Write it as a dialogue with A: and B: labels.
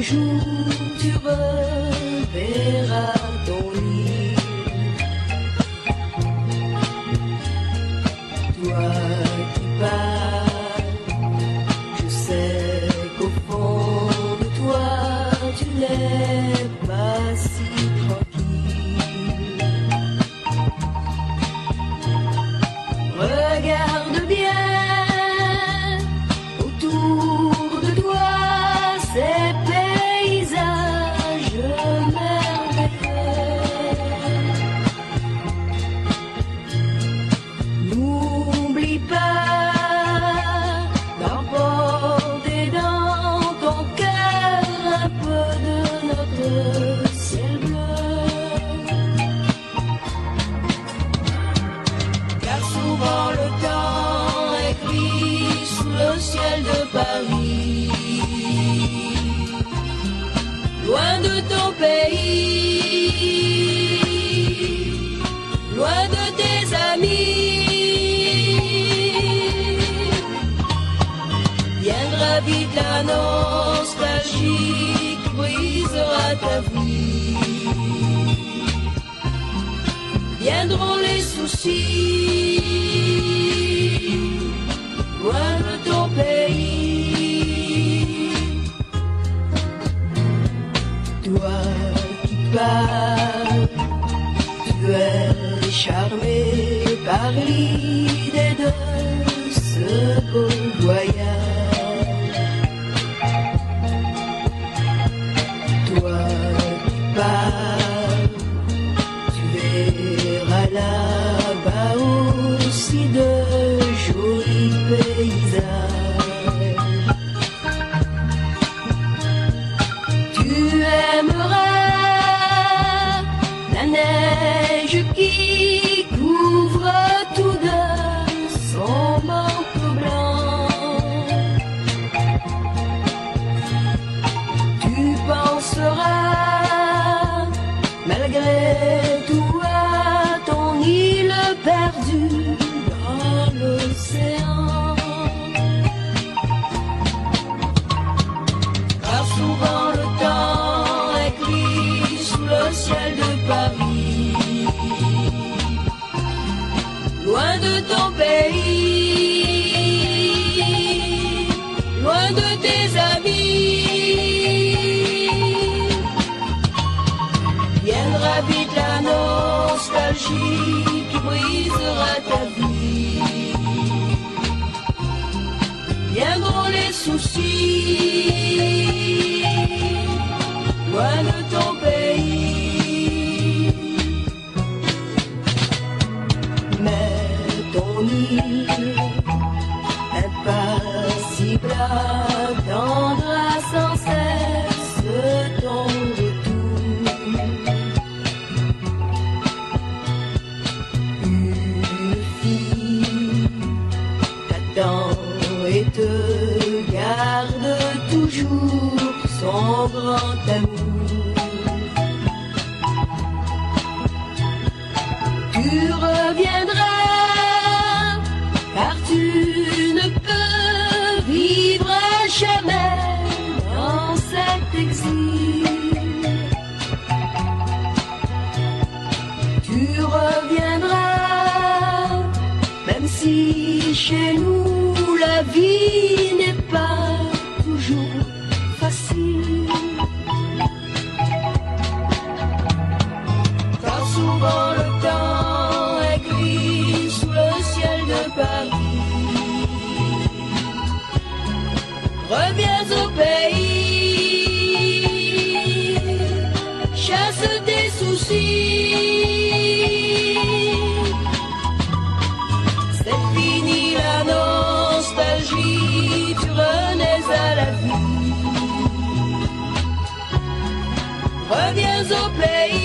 A: jour tu reverras ton lit. Toi qui pars, je sais qu'au fond de toi tu n'es pas si tranquille. Regarde bien autour de toi ces paysages merveilleux. N'oublie pas d'emporter dans ton cœur un peu de notre ciel bleu. Car souvent le temps est gris sous le ciel de Paris. Loin de ton pays, loin de tes amis, viendra vite la nostalgie qui brisera ta vie. Viendront les soucis, loin de ton pays. Toi qui pars, tu es charmé par l'idée de ce beau voyage. Toi qui pars, tu verras là-bas aussi de jolis paysages. Tu aimeras la neige qui couvre tout de son manteau blanc. Tu penseras malgré tout à ton île perdue dans l'océan. Car souvent le temps est gris sous le ciel de Paris. Loin de ton pays, loin de tes amis, viendra vite la nostalgie qui brisera ta vie. Viendront les soucis, loin de ton pays. Mais ton île, impassible, attendra sans cesse ton retour. Une fille t'attend et te garde toujours son grand amour. Tu reviendras, car tu ne peux vivre à jamais dans cet exil. Tu reviendras, même si chez nous la vie n'est pas toujours facile. Car souvent le temps est gris sous le ciel de Paris. Reviens au pays, chasse tes soucis. C'est fini la nostalgie, tu renais à la vie. Reviens au pays.